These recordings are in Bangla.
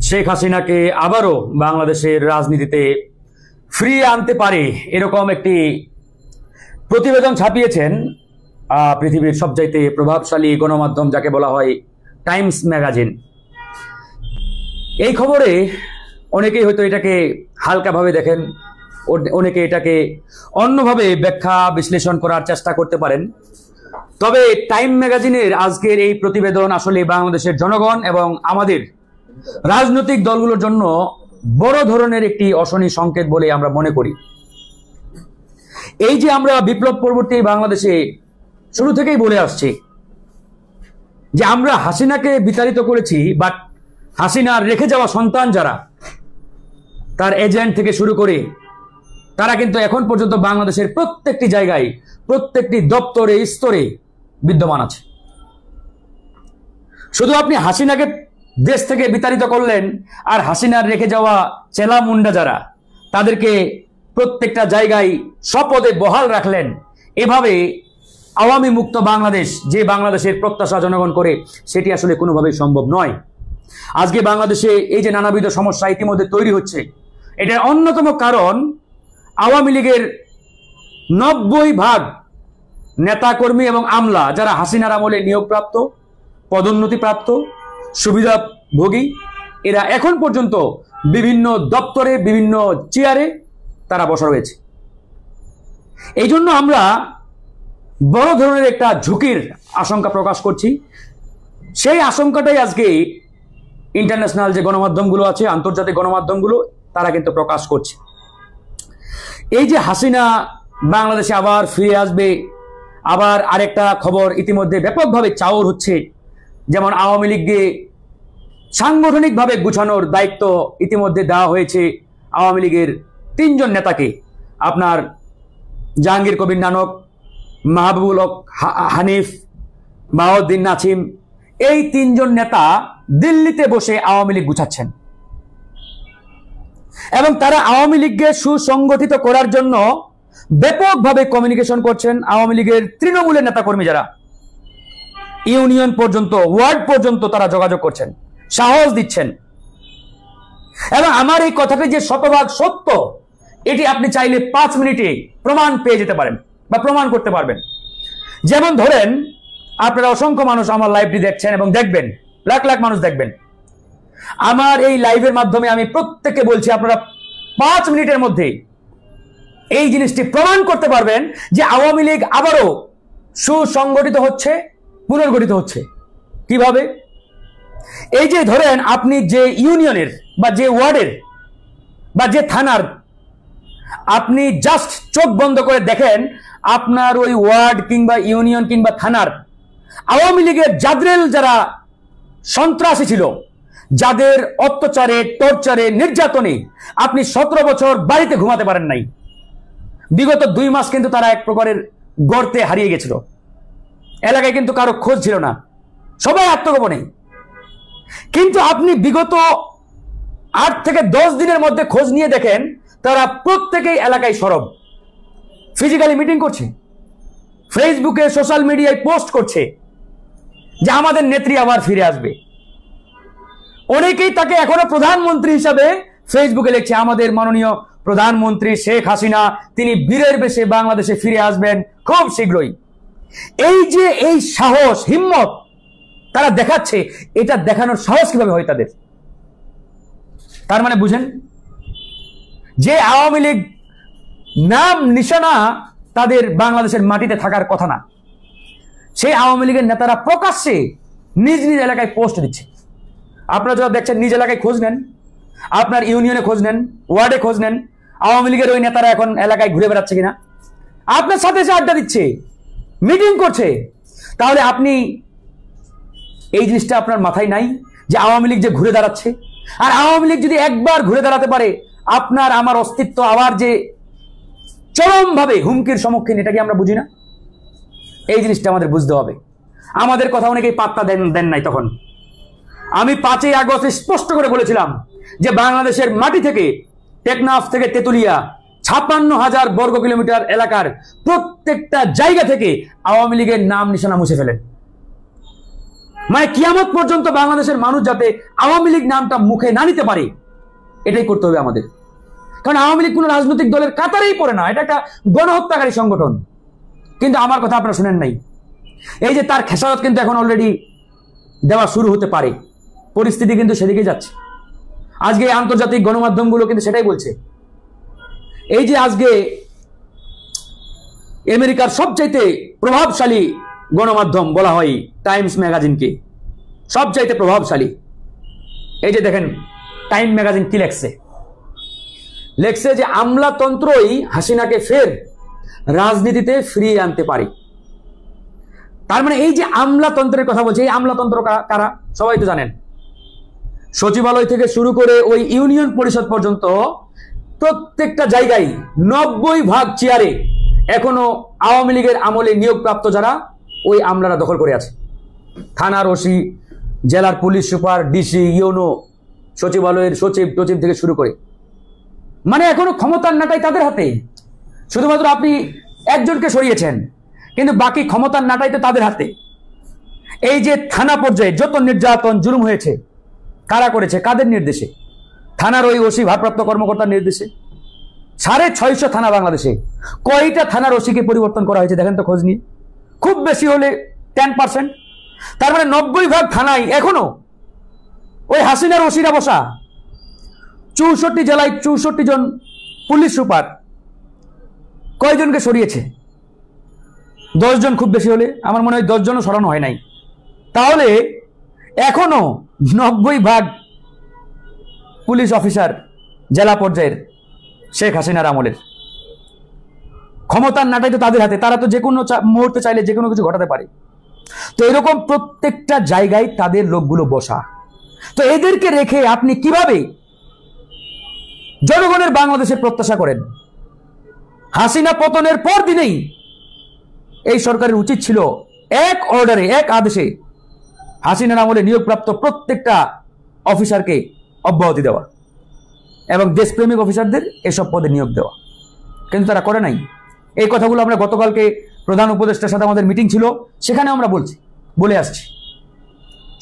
শেখ হাসিনাকে আবারও বাংলাদেশের রাজনীতিতে ফিরিয়ে আনতে পারে এরকম একটি প্রতিবেদন ছাপিয়েছেন পৃথিবীর সবচাইতে প্রভাবশালী গণমাধ্যম যাকে বলা হয় টাইমস ম্যাগাজিন। এই খবরে অনেকেই হয়তো এটাকে হালকাভাবে দেখেন, অনেকে এটাকে অন্যভাবে ব্যাখ্যা বিশ্লেষণ করার চেষ্টা করতে পারেন। তবে টাইম ম্যাগাজিনের আজকের এই প্রতিবেদন আসলে বাংলাদেশের জনগণ এবং আমাদের রাজনৈতিক দলগুলোর জন্য বড় ধরনের একটি অশনি সংকেত বলে আমরা মনে করি। এই যে আমরা বিপ্লব পরবর্তী বাংলাদেশে শুরু থেকেই বলে আসছি যে আমরা হাসিনাকে বিতাড়িত করেছি, বাট হাসিনার রেখে যাওয়া সন্তান যারা, তার এজেন্ট থেকে শুরু করে তারা কিন্তু এখন পর্যন্ত বাংলাদেশের প্রত্যেকটি জায়গায় প্রত্যেকটি দপ্তরে স্তরে বিদ্যমান আছে। শুধু আপনি হাসিনাকে দেশ থেকে বিতাড়িত করলেন আর হাসিনার রেখে যাওয়া চেলা মুন্ডা যারা, তাদেরকে প্রত্যেকটা জায়গায় স্বপদে বহাল রাখলেন। এভাবে আওয়ামী মুক্ত বাংলাদেশ যে বাংলাদেশের প্রত্যাশা জনগণ করে, সেটি আসলে কোনোভাবেই সম্ভব নয়। আজকে বাংলাদেশে এই যে নানাবিধ সমস্যা ইতিমধ্যে তৈরি হচ্ছে, এটার অন্যতম কারণ আওয়ামী লীগের 90% নেতাকর্মী এবং আমলা যারা হাসিনার আমলে নিয়োগপ্রাপ্ত, পদোন্নতিপ্রাপ্ত, সুবিধাভোগী, এরা এখন পর্যন্ত বিভিন্ন দপ্তরে বিভিন্ন চেয়ারে তারা বসা রয়েছে। এই জন্য আমরা বড় ধরনের একটা ঝুঁকির আশঙ্কা প্রকাশ করছি। সেই আশঙ্কাটাই আজকে ইন্টারন্যাশনাল যে গণমাধ্যমগুলো আছে, আন্তর্জাতিক গণমাধ্যমগুলো, তারা কিন্তু প্রকাশ করছে। এই যে হাসিনা বাংলাদেশে আবার ফিরে আসবে, আবার আরেকটা খবর ইতিমধ্যে ব্যাপকভাবে চাওর হচ্ছে, যেমন আওয়ামী লীগকে সাংগঠনিকভাবে গুছানোর দায়িত্ব ইতিমধ্যে দেওয়া হয়েছে আওয়ামী লীগের 3 জন নেতাকে। আপনার জাহাঙ্গীর কবির নানক, মাহবুবুল হক হানিফ, বাহাউদ্দিন নাছিম, এই 3 জন নেতা দিল্লিতে বসে আওয়ামী লীগ গুছাচ্ছেন এবং তারা আওয়ামী লীগকে সুসংগঠিত করার জন্য ব্যাপকভাবে কমিউনিকেশন করছেন। আওয়ামী লীগের তৃণমূলের নেতাকর্মী যারা, ইউনিয়ন পর্যন্ত, ওয়ার্ড পর্যন্ত তারা যোগাযোগ করছেন, সাহস দিচ্ছেন। এবং আমার এই কথাটি যে শতভাগ সত্য, এটি আপনি চাইলে 5 মিনিটে প্রমাণ পেয়ে যেতে পারেন বা প্রমাণ করতে পারবেন। যেমন ধরেন, আপনারা অসংখ্য মানুষ আমার লাইভটি দেখছেন এবং দেখবেন, লাখ লাখ মানুষ দেখবেন। আমার এই লাইভের মাধ্যমে আমি প্রত্যেককে বলছি, আপনারা 5 মিনিটের মধ্যে এই জিনিসটি প্রমাণ করতে পারবেন যে আওয়ামী লীগ আবারও সুসংগঠিত হচ্ছে, পুনর্গঠিত হচ্ছে। কিভাবে? এই যে ধরেন, আপনি যে ইউনিয়নের বা যে ওয়ার্ডের বা যে থানার, আপনি জাস্ট চোখ বন্ধ করে দেখেন আপনার ওই ওয়ার্ড কিংবা ইউনিয়ন কিংবা থানার আওয়ামী লীগের জাদরেল যারা সন্ত্রাসী ছিল, যাদের অত্যাচারে, টর্চারে, নির্যাতনে আপনি 17 বছর বাড়িতে ঘুমাতে পারেন নাই। বিগত 2 মাস কিন্তু তারা এক প্রকারের গর্তে হারিয়ে গেছিল। এলাকায় কিন্তু কারো খোঁজ ছিল না, সবাই আত্মগোপনে। কিন্তু আপনি বিগত 8 থেকে 10 দিনের মধ্যে খোঁজ নিয়ে দেখেন তারা প্রত্যেকেই এলাকায় সরব, ফিজিক্যালি মিটিং করছে, ফেসবুকে, সোশ্যাল মিডিয়ায় পোস্ট করছে যে আমাদের নেত্রী আবার ফিরে আসবে। অনেকেই তাকে এখনো প্রধানমন্ত্রী হিসাবে ফেসবুকে লিখছে, আমাদের মাননীয় প্রধানমন্ত্রী শেখ হাসিনা, তিনি বীরের বেশে বাংলাদেশে ফিরে আসবেন খুব শীঘ্রই। এই যে এই সাহস, হিম্মত তারা দেখাচ্ছে, এটা দেখানোর সাহস কিভাবে হয় তাদের? তার মানে বুঝেন যে আওয়ামী লীগ নাম নিশানা তাদের বাংলাদেশের মাটিতে থাকার কথা না। সেই আওয়ামী লীগের নেতারা প্রকাশ্যে নিজ নিজ এলাকায় পোস্ট দিচ্ছে। আপনারা যারা দেখছেন, নিজ এলাকায় খোঁজ নেন, আপনার ইউনিয়নে খোঁজ নেন, ওয়ার্ডে খোঁজ নেন, আওয়ামী লীগের ওই নেতারা এখন এলাকায় ঘুরে বেড়াচ্ছে কিনা, আপনার সাথে এসে আড্ডা দিচ্ছে, মিটিং করছে। তাহলে আপনি এই জিনিসটা আপনার মাথায় নাই যে আওয়ামী লীগ যে ঘুরে দাঁড়াচ্ছে? আর আওয়ামী লীগ যদি একবার ঘুরে দাঁড়াতে পারে, আপনার আমার অস্তিত্ব আবার যে চরমভাবে হুমকির সম্মুখীন, এটা কি আমরা বুঝি না? এই জিনিসটা আমাদের বুঝতে হবে। আমাদের কথা অনেকেই পাত্তা দেন নাই। তখন আমি 5ই আগস্ট স্পষ্ট করে বলেছিলাম যে বাংলাদেশের মাটি থেকে, টেকনাফ থেকে তেতুলিয়া, 56,000 বর্গ কিলোমিটার এলাকার প্রত্যেকটা জায়গা থেকে আওয়ামী লীগের নাম নিশানা মুছে ফেলেন। মানে কিয়ামত পর্যন্ত বাংলাদেশের মানুষ যাতে আওয়ামী লীগ নামটা মুখে না নিতে পারে, এটাই করতে হবে আমাদের। কারণ আওয়ামী লীগ কোনো রাজনৈতিক দলের কাতারেই পড়ে না, এটা একটা গণহত্যাকারী সংগঠন। কিন্তু আমার কথা আপনারা শুনেন নাই, এই যে তার খেসারত কিন্তু এখন অলরেডি দেওয়া শুরু হতে পারে, পরিস্থিতি কিন্তু সেদিকে যাচ্ছে। আজকে আন্তর্জাতিক গণমাধ্যমগুলো কিন্তু সেটাই বলছে। এই যে আজকে আমেরিকার সবচাইতে প্রভাবশালী গণমাধ্যম বলা হয় টাইমস ম্যাগাজিনকে, সবচাইতে প্রভাবশালী। এই যে দেখেন টাইম ম্যাগাজিন কি লেখছে, লেখছে যে আমলাতন্ত্রই হাসিনাকে ফের রাজনীতিতে ফিরিয়ে আনতে পারে। তার মানে এই যে আমলাতন্ত্রের কথা বলছে, এই আমলাতন্ত্র কারা সবাই তো জানেন। সচিবালয় থেকে শুরু করে ওই ইউনিয়ন পরিষদ পর্যন্ত প্রত্যেকটা জায়গায় 90% চেয়ারে এখনো আওয়ামী লীগের আমলে নিয়োগপ্রাপ্ত যারা, ওই আমলারা দখল করে আছে। থানার ওসি, জেলার পুলিশ সুপার, ডিসি, ইউনো, সচিবালয়ের সচিব টচিব থেকে শুরু করে, মানে এখনো ক্ষমতার নাটাই তাদের হাতে। শুধুমাত্র আপনি একজনকে সরিয়েছেন, কিন্তু বাকি ক্ষমতার নাটাই তো তাদের হাতে। এই যে থানা পর্যায়ে যত নির্যাতন জুলুম হয়েছে, কারা করেছে, কাদের নির্দেশে? থানার ওই ওসি ভারপ্রাপ্ত কর্মকর্তার নির্দেশে। 650 থানা বাংলাদেশে, কয়টা থানার ওসিকে পরিবর্তন করা হয়েছে দেখেন তো খোঁজ নিয়ে? খুব বেশি হলে 10%। তার মানে 90% থানায় এখনো ওই হাসিনার ওসিরা বসা। 64 জেলায় 64 জন পুলিশ সুপার, কয়জনকে সরিয়েছে? 10 জন খুব বেশি হলে, আমার মনে হয় 10 জনও সরানো হয় নাই। তাহলে এখনো 90% পুলিশ অফিসার জেলা পর্যায়ের শেখ হাসিনার আমলের। ক্ষমতার নাটাই তো তাদের হাতে, তারা তো যে কোনো মুহূর্তে চাইলে যে কোনো কিছু ঘটাতে পারে। তো এরকম প্রত্যেকটা জায়গায় তাদের লোকগুলো বসা। তো এদেরকে রেখে আপনি কিভাবে জনগণের বাংলাদেশের প্রত্যাশা করেন? হাসিনা পতনের পর দিনেই এই সরকারের উচিত ছিল এক অর্ডারে, এক আদেশে হাসিনার আমলে নিয়োগপ্রাপ্ত প্রত্যেকটা অফিসারকে অব্যাহতি দেওয়া এবং দেশপ্রেমিক অফিসারদের এসব পদে নিয়োগ দেওয়া, কিন্তু তারা করে নাই। এই কথাগুলো আমরা গতকালকে প্রধান উপদেষ্টার সাথে আমাদের মিটিং ছিল, সেখানে আমরা বলে আসছি,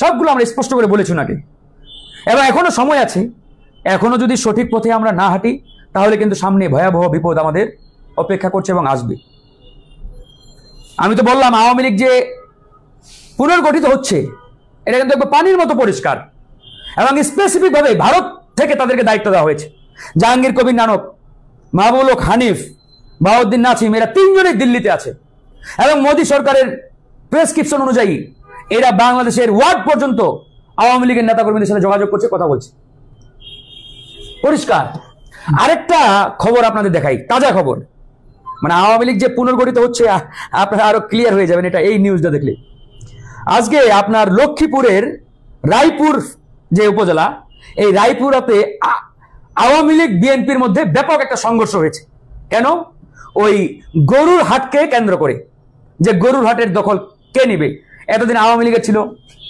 সবগুলো আমরা স্পষ্ট করে বলেছি নাকি। এবং এখনো সময় আছে, এখনো যদি সঠিক পথে আমরা না হাঁটি, তাহলে কিন্তু সামনে ভয়াবহ বিপদ আমাদের অপেক্ষা করছে এবং আসবে। আমি তো বললাম আওয়ামী লীগ যে পুনর্গঠিত হচ্ছে, এটা কিন্তু একবার পানির মতো পরিষ্কার। এবং স্পেসিফিক ভাবে ভারত থেকে তাদেরকে দায়িত্ব দেওয়া হয়েছে। জাহাঙ্গীর কবির নানক, মাহবুবুল হক হানিফ, বাহাউদ্দিন নাসিম, এরা 3 জনই দিল্লিতে আছে। এবং মোদী সরকারের প্রেসক্রিপশন অনুযায়ী এরা বাংলাদেশের ওয়ার্ড পর্যন্ত আওয়ামী লীগের নেতাকর্মীদের সাথে যোগাযোগ করছে, কথা বলছে, পরিষ্কার। আরেকটা খবর আপনাদের দেখাই, তাজা খবর, মানে আওয়ামী লীগ যে পুনর্গঠিত হচ্ছে আপনারা আরো ক্লিয়ার হয়ে যাবেন এটা এই নিউজটা দেখলে। আজকে আপনার লক্ষ্মীপুরের রায়পুর যে উপজেলা, এই রায়পুরাতে আওয়ামী লীগ বিএনপির মধ্যে ব্যাপক একটা সংঘর্ষ হয়েছে। কেন? ওই গরুর হাটকে কেন্দ্র করে, যে গরুর হাটের দখল কে নিবে। এতদিন আওয়ামী লীগের ছিল,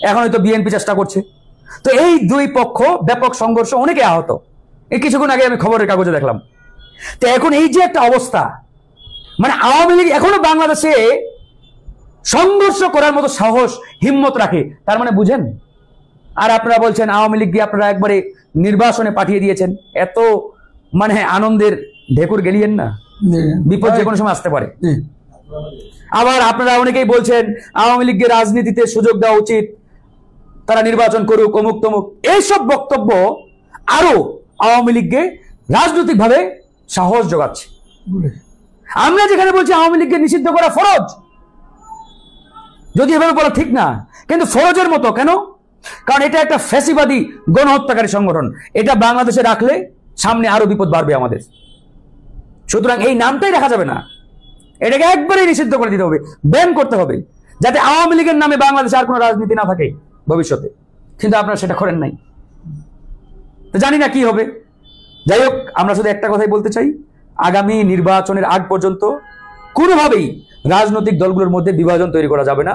এখন হয়তো বিএনপি চেষ্টা করছে। তো এই দুই পক্ষ ব্যাপক সংঘর্ষ, অনেকে আহত। এই কিছুক্ষণ আগে আমি খবরের কাগজে দেখলাম। তো এখন এই যে একটা অবস্থা, মানে আওয়ামী লীগ এখনো বাংলাদেশে সংঘর্ষ করার মতো সাহস হিম্মত রাখে, তার মানে বুঝেন। আর আপনারা বলছেন আওয়ামী লীগ দিয়ে আপনারা একবারে নির্বাসনে পাঠিয়ে দিয়েছেন, এত মানে আনন্দের ঢেকুর গেলিয়েন না, বিপদ যে কোনো সময় আসতে পারে। আবার আপনারা অনেকেই বলছেন আওয়ামী লীগকে রাজনীতিতে সুযোগ দেওয়া উচিত, তারা নির্বাচন করুক, অমুক তমুক। এইসব বক্তব্য আরো আওয়ামী লীগকে রাজনৈতিক ভাবে সাহস যোগাচ্ছে। আমরা যেখানে বলছি আওয়ামী লীগকে নিষিদ্ধ করা ফরজ, যদি এভাবে বলা ঠিক না, কিন্তু ফরজের মতো কেন? কারণ এটা একটা ফ্যাসিবাদী গণহত্যাকারী সংগঠন, এটা বাংলাদেশে রাখলে সামনে আরো বিপদ বাড়বে আমাদের। সুতরাং এই নামটাই রাখা যাবে না, এটাকে একবারেই নিষিদ্ধ করে দিতে হবে, ব্যান করতে হবে, যাতে আওয়ামী লীগের নামে বাংলাদেশে আর কোনো রাজনীতি না থাকে ভবিষ্যতে। কিন্তু আপনারা সেটা করেন নাই, তো জানি না কি হবে। যাই হোক, আমরা শুধু একটা কথাই বলতে চাই, আগামী নির্বাচনের আগ পর্যন্ত কোনোভাবেই রাজনৈতিক দলগুলোর মধ্যে বিভাজন তৈরি করা যাবে না,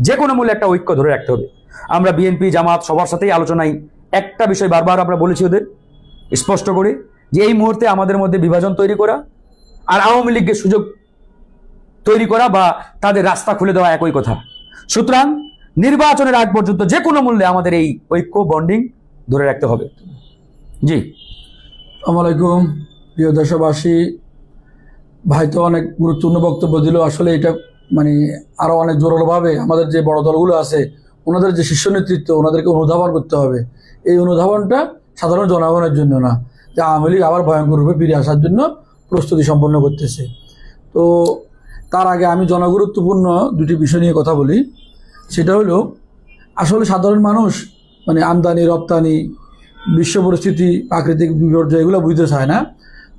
যে কোনো মূল্যে একটা ঐক্য ধরে রাখতে হবে। আমরা বিএনপি, জামাত সবার সাথেই আলোচনায় একটা বিষয় বারবার আমরা বলেছি ওদের স্পষ্ট করে, যে এই মুহূর্তে আমাদের মধ্যে বিভাজন তৈরি করা আর আওয়ামী লীগকে সুযোগ তৈরি করা বা তাদের রাস্তা খুলে দেওয়া একই কথা। সুতরাং নির্বাচনের আগ পর্যন্ত যে কোনো মূল্যে আমাদের এই ঐক্য বন্ডিং ধরে রাখতে হবে। জি, আসসালামু আলাইকুম প্রিয় দেশবাসী। ভাই তো অনেক গুরুত্বপূর্ণ বক্তব্য দিল। আসলে এটা মানে আরো অনেক জোরালোভাবে আমাদের যে বড় দলগুলো আছে ওনাদের যে শীর্ষ নেতৃত্ব ওনাদেরকে অনুধাবন করতে হবে। এই অনুধাবনটা সাধারণ জনগণের জন্য না, যে আওয়ামী লীগ আবার ভয়ঙ্কর রূপে ফিরে আসার জন্য প্রস্তুতি সম্পন্ন করতেছে। তো তার আগে আমি জনগুরুত্বপূর্ণ দুটি বিষয় নিয়ে কথা বলি। সেটা হলো আসলে সাধারণ মানুষ মানে আমদানি রপ্তানি, বিশ্ব পরিস্থিতি, প্রাকৃতিক বিপর্যয় এগুলো বুঝতে চায় না।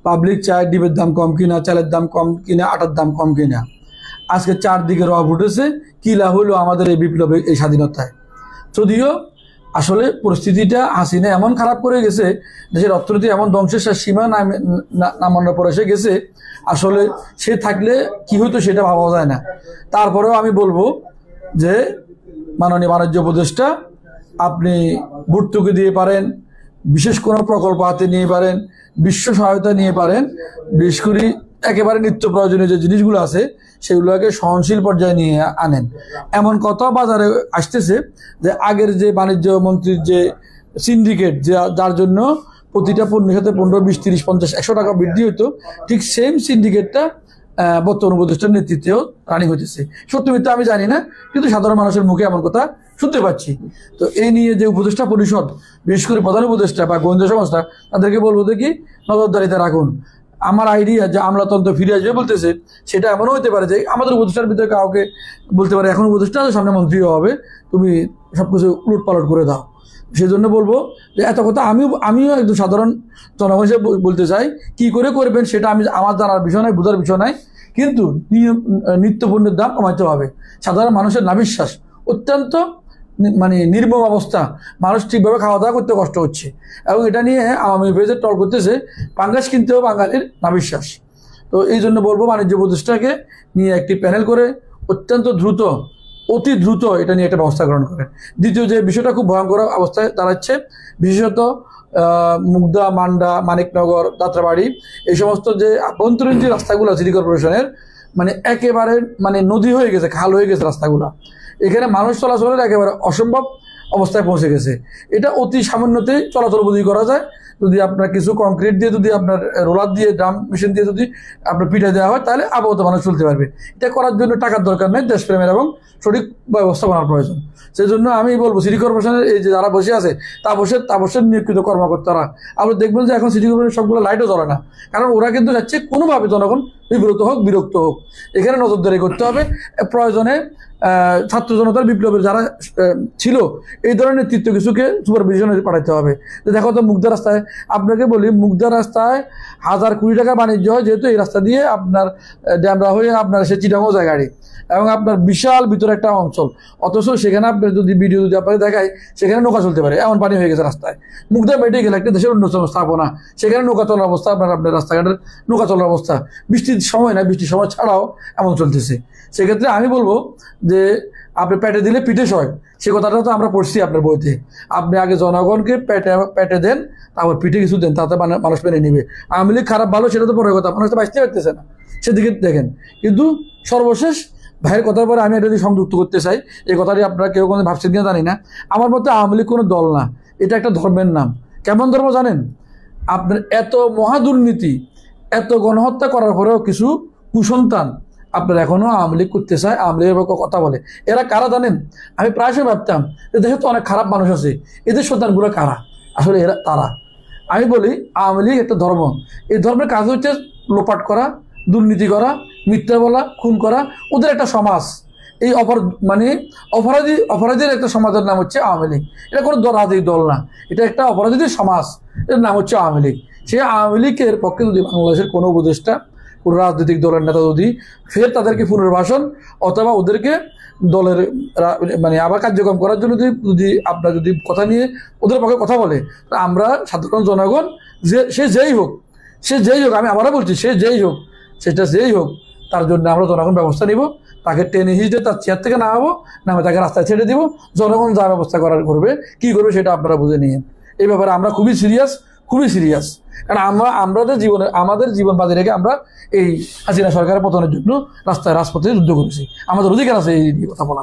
পাবলিক চায় ডিমের দাম কম কিনা, চালের দাম কম কিনা, আটার দাম কম কিনা। আজকে চারদিকে রব উঠেছে, কি লাভ হলো আমাদের এই বিপ্লবে, এই স্বাধীনতায়। যদিও আসলে পরিস্থিতিটা হাসিনা এমন খারাপ করে গেছে, দেশের অর্থনীতি এমন ধ্বংসের সীমা নামানোর পর এসে গেছে, আসলে সে থাকলে কি হতো সেটা ভাবা যায় না। তারপরেও আমি বলবো যে মাননীয় বাণিজ্য উপদেষ্টা, আপনি ভর্তুকি দিয়ে পারেন, বিশেষ কোনো প্রকল্প হাতে নিয়ে পারেন, বিশ্ব সহায়তা নিয়ে পারেন, বিশেষ করে একেবারে নিত্য প্রয়োজনীয় যে জিনিসগুলো আছে সেগুলোকে সহনশীল পর্যায়ে নিয়ে আনেন। এমন কথা বাজারে আসতেছে যে আগের যে বাণিজ্য মন্ত্রীর যে সিন্ডিকেট, যার জন্য প্রতিটা পণ্যের সাথে 15, 20, 30, 50, 100 টাকা বৃদ্ধি হতো, ঠিক সেম সিন্ডিকেটটা বর্তমান উপদেষ্টার নেতৃত্বেও রানিং হতেছে। সত্যি মিথ্যা আমি জানি না, কিন্তু সাধারণ মানুষের মুখে এমন কথা শুনতে পাচ্ছি। তো এই নিয়ে যে উপদেষ্টা পরিষদ, বিশেষ করে প্রধান উপদেষ্টা বা গোয়েন্দা সংস্থা, তাদেরকে বলবো দেখি নজরদারিতে রাখুন। আমার আইডিয়া যে আমলাতন্ত্র ফিরে আসবে বলতেছে, সেটা এমনও হতে পারে যে আমাদের উপদেষ্টার ভিতরে কাউকে বলতে পারে এখন উপদেষ্টা সামনে মন্ত্রীও হবে, তুমি সবকিছু উলট পালট করে দাও। সেই জন্য বলবো যে এত কথা আমিও একদম সাধারণ জনগণ হিসেবে বলতে চাই। কি করে করবেন সেটা আমার জানার বিষয় নয়, বোঝার বিষয় নয়, কিন্তু নিত্য পণ্যের দাম কমাইতে হবে। সাধারণ মানুষের নাবিশ্বাস, অত্যন্ত মানে নির্মম অবস্থা, মানুষ ঠিকভাবে খাওয়া দাওয়া করতে কষ্ট হচ্ছে, এবং এটা নিয়ে আওয়ামী পেজে টল করতেছে পাঙ্গাস কিনতেও বাঙালির নাবিশ্বাস। তো এই জন্য বলবো বাণিজ্য উপদেষ্টাকে নিয়ে একটি প্যানেল করে অত্যন্ত দ্রুত, অতি দ্রুত এটা নিয়ে একটা ব্যবস্থা গ্রহণ করেন। দ্বিতীয় যে বিষয়টা খুব ভয়ঙ্কর অবস্থায় দাঁড়াচ্ছে, বিশেষত মুগদা, মান্ডা, মানিকনগর, যাত্রাবাড়ি, এই সমস্ত যে আভ্যন্তরীণ যে রাস্তাগুলো সিটি কর্পোরেশনের, মানে একেবারে মানে নদী হয়ে গেছে, খাল হয়ে গেছে রাস্তাগুলো। এখানে মানুষ চলাচলের একেবারে অসম্ভব অবস্থায় পৌঁছে গেছে। এটা অতি সামান্যতেই চলাচল বোধ করা যায়, যদি আপনার কিছু কংক্রিট দিয়ে, যদি আপনার রোলার দিয়ে, ড্রাম মেশিন দিয়ে যদি আপনার পিঠে দেওয়া হয়, তাহলে আপাতত মানুষ চলতে পারবে। এটা করার জন্য টাকার দরকার নেই, দেশপ্রেমের এবং সঠিক ব্যবস্থাপনার প্রয়োজন। সেই জন্য আমি বলবো সিটি কর্পোরেশনের এই যে যারা বসে আছে তাপসের নিয়োজিত কর্মকর্তারা, আপনি দেখবেন যে এখন সিটি কর্পোরেশন সবগুলো লাইটও জ্বলে না, কারণ ওরা কিন্তু যাচ্ছে কোনোভাবে জনগণ বিব্রত হোক, বিরক্ত হোক। এখানে নজরদারি করতে হবে। প্রয়োজনে ছাত্র জনতার বিপ্লবের যারা ছিল এই ধরনের নেতৃত্ব কিছুকে সুপারভিশনে পাঠাতে হবে। দেখো তো মুগদা রাস্তায়, আপনাকে বলি মুগদা রাস্তায় 1000 কোটি টাকা বাণিজ্য হয়, যেহেতু এই রাস্তা দিয়ে আপনার ড্যামরা হয়ে আপনার সে চিটাগং যায় গাড়ি, এবং আপনার বিশাল ভিতরে একটা অঞ্চল, অথচ সেখানে আপনার যদি ভিডিও যদি আপনাকে দেখায় সেখানে নৌকা চলতে পারে, এমন পানি হয়ে গেছে রাস্তায়। মুগদা মেডিকেল একটা দেশের অন্যতম স্থাপনা, সেখানে নৌকা চলার অবস্থা, আপনার রাস্তাঘাটের নৌকা চলার অবস্থা বৃষ্টির সময় না, বৃষ্টির সময় ছাড়াও এমন চলতেছে। সেক্ষেত্রে আমি বলবো যে আপনি পেটে দিলে পিঠে সয়, সে কথাটা তো আমরা পড়ছি আপনার বইতে। আপনি আগে জনগণকে পেটে দেন, তারপর পিঠে কিছু দেন, তাতে মানুষ মেনে নিবে। আওয়ামী লীগ খারাপ ভালো সেটা তো পরের কথা, মানুষ তো বাঁচতে পারতেছে না, সেদিকে দেখেন। কিন্তু সর্বশেষ ভাইয়ের কথার পরে আমি এটা যদি সংযুক্ত করতে চাই, এই কথাটি আপনারা কেউ কোনো ভাবছেন কিনা জানি না। আমার মতে আওয়ামী লীগ কোনো দল না, এটা একটা ধর্মের নাম। কেমন ধর্ম জানেন? আপনার এত মহাদুর্নীতি, এত গণহত্যা করার পরেও কিছু কুসন্তান আপনার এখনো আওয়ামী লীগ করতে চায়, আওয়ামী লীগের কথা বলে। এরা কারা জানেন? আমি প্রায়শই ভাবতাম যে দেশে তো অনেক খারাপ মানুষ আছে, এদের সন্তানগুলো কারা? আসলে এরা তারা। আমি বলি আওয়ামী লীগ একটা ধর্ম, এই ধর্মের কাজ হচ্ছে লোপাট করা, দুর্নীতি করা, মিথ্যা বলা, খুন করা, ওদের একটা সমাজ। এই অপরাধীর একটা সমাজের নাম হচ্ছে আওয়ামী লীগ। এটা কোনো রাজনৈতিক দল না, এটা একটা অপরাধীদের সমাজ, এর নাম হচ্ছে আওয়ামী লীগ। সেই আওয়ামী লীগের পক্ষে যদি বাংলাদেশের কোনো উপদেষ্টা, কোনো রাজনৈতিক দলের নেতা যদি ফের তাদেরকে পুনর্বাসন অথবা ওদেরকে দলের মানে আবার কার্যক্রম করার জন্য যদি আপনার যদি কথা নিয়ে ওদের পক্ষে কথা বলে, আমরা সাধারণ জনগণ সে যেই হোক, আমি আবারও বলছি, সে যেই হোক, তার জন্য আমরা জনগণ ব্যবস্থা নিব। তাকে টেনে হিঁচড়ে তার চেয়ার থেকে নামাবো, নামে তাকে রাস্তায় ছেড়ে দিব। জনগণ যা ব্যবস্থা করবে, কি করবে সেটা আপনারা বুঝে নিন। এই ব্যাপারে আমরা খুবই সিরিয়াস, কারণ আমাদের জীবন বাজি রেখে আমরা এই হাসিনা সরকারের পতনের জন্য রাজপথে যুদ্ধ করেছি। আমাদের অধিকার আছে এই কথা বলা।